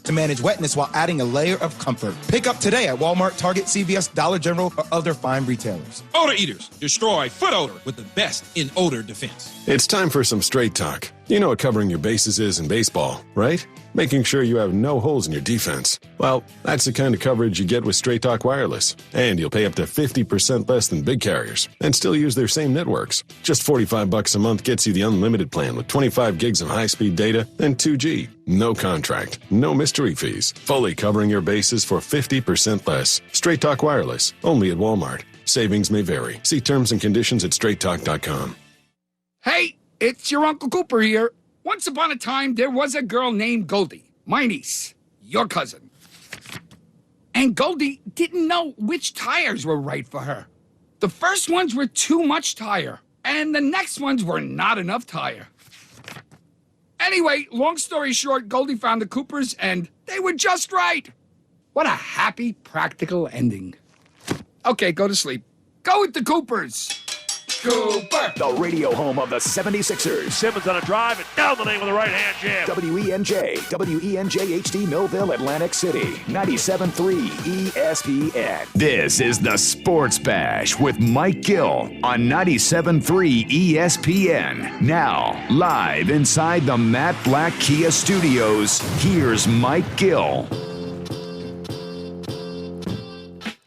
to manage wetness while adding a layer of comfort. Pick up today at Walmart, Target, CVS, Dollar General, or other fine retailers. Odor Eaters, destroy foot odor with the best in odor defense. It's time for some straight talk. You know what covering your bases is in baseball, right? Making sure you have no holes in your defense. Well, that's the kind of coverage you get with Straight Talk Wireless. And you'll pay up to 50% less than big carriers and still use their same networks. Just $45 a month gets you the unlimited plan with 25 gigs of high-speed data and 2G. No contract, no mystery fees. Fully covering your bases for 50% less. Straight Talk Wireless, only at Walmart. Savings may vary. See terms and conditions at straighttalk.com. Hey, it's your Uncle Cooper here. Once upon a time, there was a girl named Goldie, my niece, your cousin. And Goldie didn't know which tires were right for her. The first ones were too much tire, and the next ones were not enough tire. Anyway, long story short, Goldie found the Coopers, and they were just right. What a happy, practical ending. Okay, go to sleep. Go with the Coopers. Cooper. The radio home of the 76ers. Simmons on a drive and down the lane with a right-hand jam. WENJ HD Millville, Atlantic City. 97.3 ESPN. This is the Sports Bash with Mike Gill on 97.3 ESPN. Now, live inside the Matt Black Kia Studios, here's Mike Gill.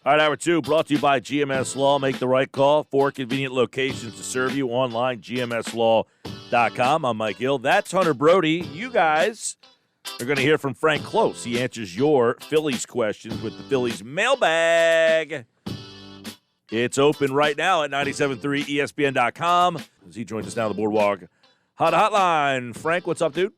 All right, hour two, brought to you by GMS Law. Make the right call. 4 convenient locations to serve you online, gmslaw.com. I'm Mike Gill. That's Hunter Brody. You guys are going to hear from Frank Klose. He answers your Phillies questions with the Phillies Mailbag. It's open right now at 97.3ESPN.com. As he joins us now on the Boardwalk Hotline. Frank, what's up, dude?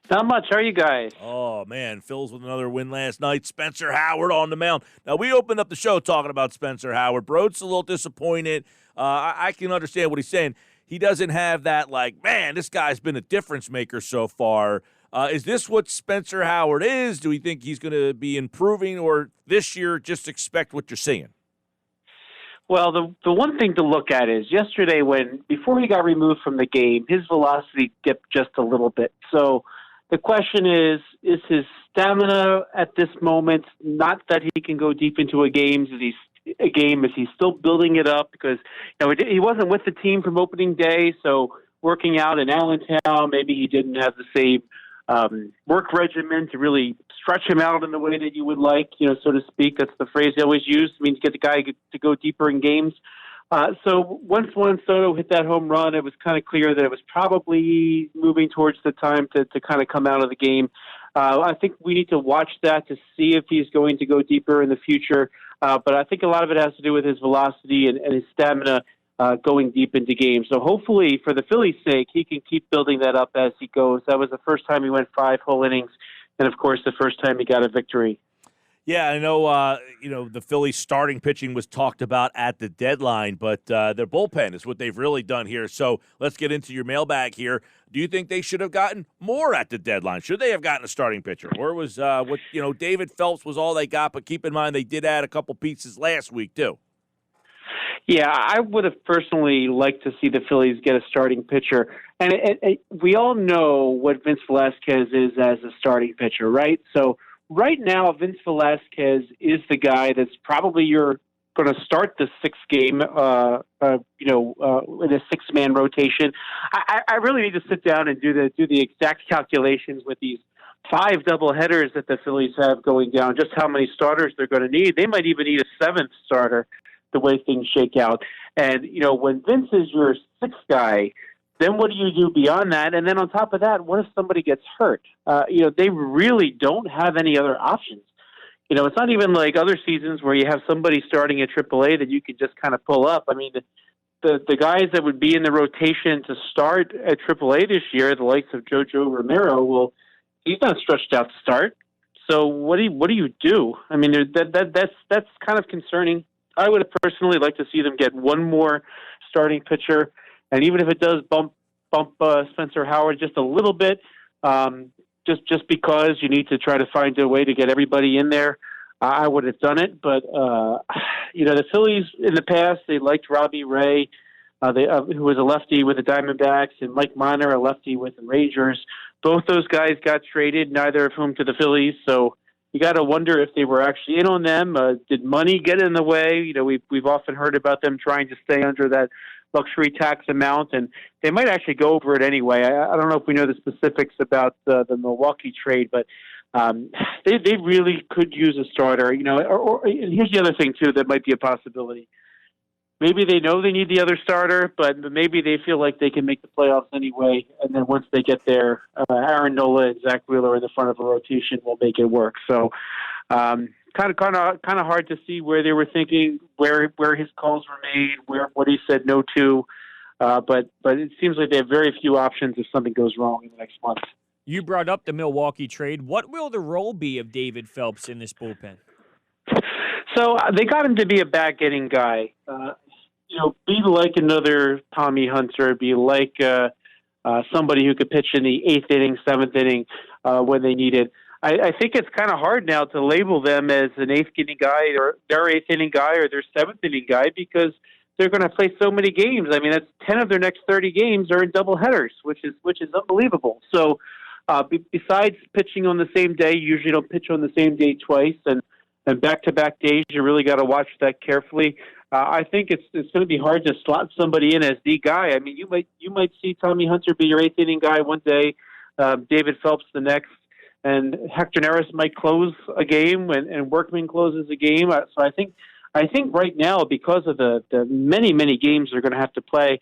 Not much. How are you guys? Oh, man. Phil's with another win last night. Spencer Howard on the mound. Now, we opened up the show talking about Spencer Howard. Broad's a little disappointed. I can understand what he's saying. He doesn't have that, like, man, this guy's been a difference maker so far. Is this what Spencer Howard is? Do we think he's going to be improving, or this year just expect what you're seeing? Well, the one thing to look at is yesterday before he got removed from the game, his velocity dipped just a little bit. So the question is his stamina at this moment, not that he can go deep into a game, is he still building it up? Because he wasn't with the team from opening day, so working out in Allentown, maybe he didn't have the same work regimen to really stretch him out in the way that you would like, so to speak. That's the phrase they always use. It means get the guy to go deeper in games. So once Juan Soto hit that home run, it was kind of clear that it was probably moving towards the time to kind of come out of the game. I think we need to watch that to see if he's going to go deeper in the future. But I think a lot of it has to do with his velocity and his stamina going deep into games. So hopefully, for the Phillies' sake, he can keep building that up as he goes. That was the first time he went 5 whole innings, and, of course, the first time he got a victory. Yeah, I know, the Phillies starting pitching was talked about at the deadline, but their bullpen is what they've really done here. So let's get into your mailbag here. Do you think they should have gotten more at the deadline? Should they have gotten a starting pitcher? Or was David Phelps was all they got, but keep in mind they did add a couple pieces last week too. Yeah, I would have personally liked to see the Phillies get a starting pitcher. And we all know what Vince Velasquez is as a starting pitcher, right? So right now, Vince Velasquez is the guy that's probably you're going to start the 6th game, in a 6-man rotation. I really need to sit down and do the exact calculations with these 5 doubleheaders that the Phillies have going down, just how many starters they're going to need. They might even need a 7th starter the way things shake out. And, when Vince is your 6th guy, then what do you do beyond that? And then on top of that, what if somebody gets hurt? They really don't have any other options. It's not even like other seasons where you have somebody starting at AAA that you can just kind of pull up. I mean, the guys that would be in the rotation to start at AAA this year, the likes of Jojo Romero, well, he's not stretched out to start. So what do you do? I mean, that's kind of concerning. I would have personally liked to see them get one more starting pitcher. And even if it does bump Spencer Howard just a little bit, just because you need to try to find a way to get everybody in there, I would have done it. But the Phillies in the past, they liked Robbie Ray, who was a lefty with the Diamondbacks, and Mike Minor, a lefty with the Rangers. Both those guys got traded, neither of whom to the Phillies. So you got to wonder if they were actually in on them. Did money get in the way? You know, we've often heard about them trying to stay under that luxury tax amount, and they might actually go over it anyway. I don't know if we know the specifics about the Milwaukee trade, but they really could use a starter. You know, and here's the other thing too that might be a possibility. Maybe they know they need the other starter, but maybe they feel like they can make the playoffs anyway. And then once they get there, Aaron Nola and Zach Wheeler in the front of a rotation will make it work. So, kind of hard to see where they were thinking, where his calls were made, what he said no to. But it seems like they have very few options if something goes wrong in the next month. You brought up the Milwaukee trade. What will the role be of David Phelps in this bullpen? So they got him to be a back-getting guy. Be like another Tommy Hunter, be like somebody who could pitch in the 8th inning, 7th inning when they need it. I think it's kind of hard now to label them as an 8th inning guy or their 8th inning guy or their 7th inning guy because they're going to play so many games. I mean, that's 10 of their next 30 games are in doubleheaders, which is unbelievable. So besides pitching on the same day, you usually don't pitch on the same day twice, and back-to-back days, you really got to watch that carefully. I think it's going to be hard to slot somebody in as the guy. I mean, you might see Tommy Hunter be your 8th inning guy one day, David Phelps the next, and Hector Neris might close a game and Workman closes a game. So I think right now, because of the many games they're going to have to play,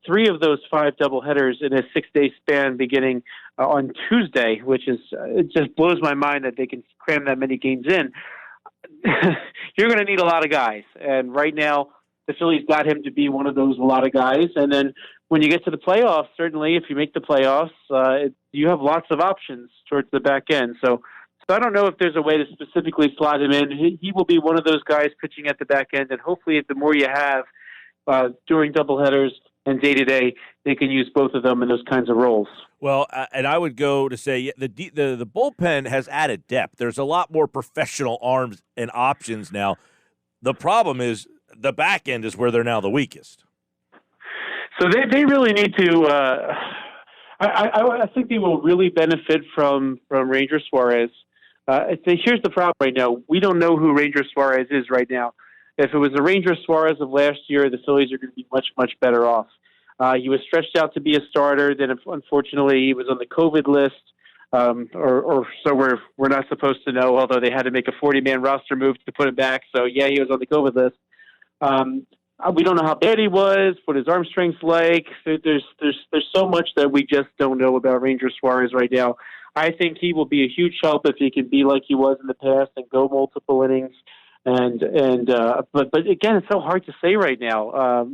3 of those 5 doubleheaders in a 6-day span beginning on Tuesday, which is it just blows my mind that they can cram that many games in. You're going to need a lot of guys. And right now, the Phillies got him to be one of those a lot of guys. And then when you get to the playoffs, certainly if you make the playoffs, you have lots of options towards the back end. So I don't know if there's a way to specifically slot him in. He will be one of those guys pitching at the back end. And hopefully the more you have during doubleheaders and day-to-day, they can use both of them in those kinds of roles. Well, and I would go to say the bullpen has added depth. There's a lot more professional arms and options now. The problem is the back end is where they're now the weakest. So they really need to. I think they will really benefit from Ranger Suarez. Here's the problem right now. We don't know who Ranger Suarez is right now. If it was the Ranger Suarez of last year, the Phillies are going to be much, much better off. He was stretched out to be a starter. Then, unfortunately, he was on the COVID list, or so we're not supposed to know. Although they had to make a 40-man roster move to put him back. So yeah, he was on the COVID list. We don't know how bad he was, what his arm strength's like. There's so much that we just don't know about Ranger Suarez right now. I think he will be a huge help if he can be like he was in the past and go multiple innings. But again, it's so hard to say right now.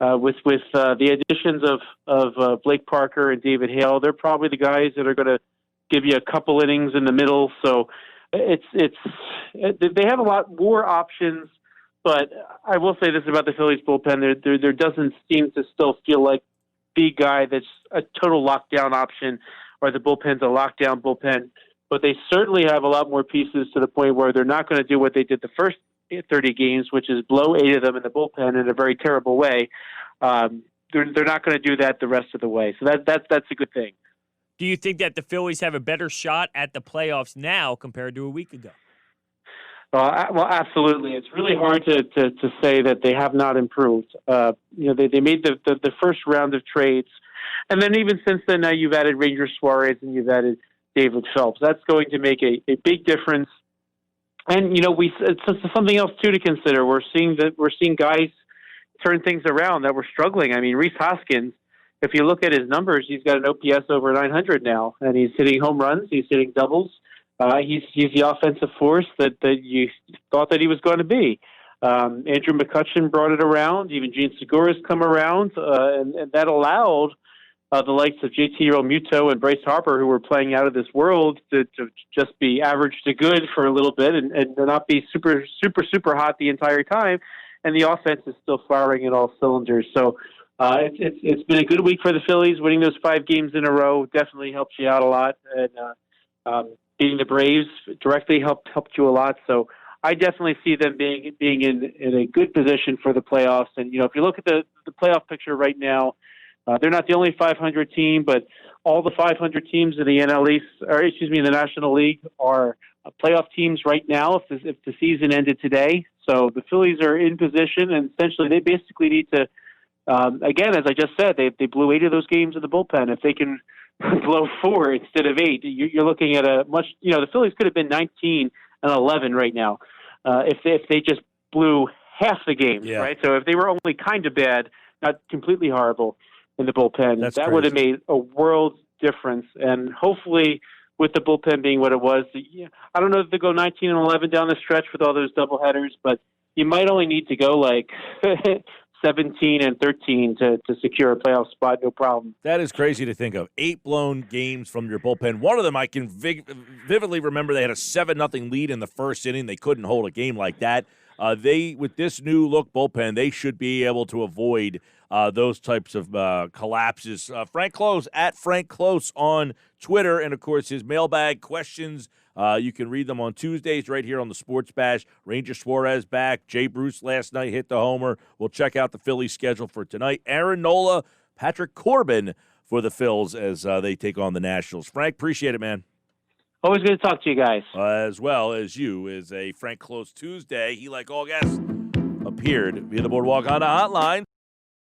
With the additions of Blake Parker and David Hale, they're probably the guys that are going to give you a couple innings in the middle. So they have a lot more options. But I will say this about the Phillies bullpen: there doesn't seem to still feel like the guy that's a total lockdown option, or the bullpen's a lockdown bullpen. But they certainly have a lot more pieces to the point where they're not going to do what they did the first 30 games, which is blow 8 of them in the bullpen in a very terrible way. They're not going to do that the rest of the way. So that's a good thing. Do you think that the Phillies have a better shot at the playoffs now compared to a week ago? Well, absolutely. It's really hard to say that they have not improved. They made the first round of trades, and then even since then, now you've added Ranger Suarez and you've added David Phelps. That's going to make a big difference. And it's something else too to consider. We're seeing guys turn things around that were struggling. I mean, Rhys Hoskins, if you look at his numbers, he's got an OPS over 900 now, and he's hitting home runs, he's hitting doubles. He's the offensive force that you thought that he was going to be. Andrew McCutchen brought it around. Even Gene Segura's come around, and that allowed the likes of JT Realmuto and Bryce Harper, who were playing out of this world, to just be average to good for a little bit and not be super, super, super hot the entire time. And the offense is still firing at all cylinders. So it's been a good week for the Phillies. Winning those 5 games in a row definitely helps you out a lot. And beating the Braves directly helped you a lot. So I definitely see them being in a good position for the playoffs. And, if you look at the playoff picture right now, They're not the only 500 team, but all the 500 teams in the in the National League are playoff teams right now. If the season ended today, so the Phillies are in position, and essentially they basically need to. Again, as I just said, they blew 8 of those games in the bullpen. If they can blow 4 instead of 8, you're looking at a much. The Phillies could have been 19 and 11 right now if they just blew half the games, right? So if they were only kind of bad, not completely horrible in the bullpen, that would have made a world difference. And hopefully, with the bullpen being what it was, I don't know if they go 19 and 11 down the stretch with all those doubleheaders, but you might only need to go like 17 and 13 to secure a playoff spot, no problem. That is crazy to think of. 8 blown games from your bullpen. One of them I can vividly remember. They had a 7-0 lead in the first inning. They couldn't hold a game like that. With this new look bullpen, they should be able to avoid those types of collapses. Frank Klose at Frank Klose on Twitter, and of course his mailbag questions. You can read them on Tuesdays right here on the Sports Bash. Ranger Suarez back. Jay Bruce last night hit the homer. We'll check out the Phillies schedule for tonight. Aaron Nola, Patrick Corbin for the Phils as they take on the Nationals. Frank, appreciate it, man. Always good to talk to you guys. As well as you is a Frank Klose Tuesday. He, like all guests, appeared via the Boardwalk Honda hotline.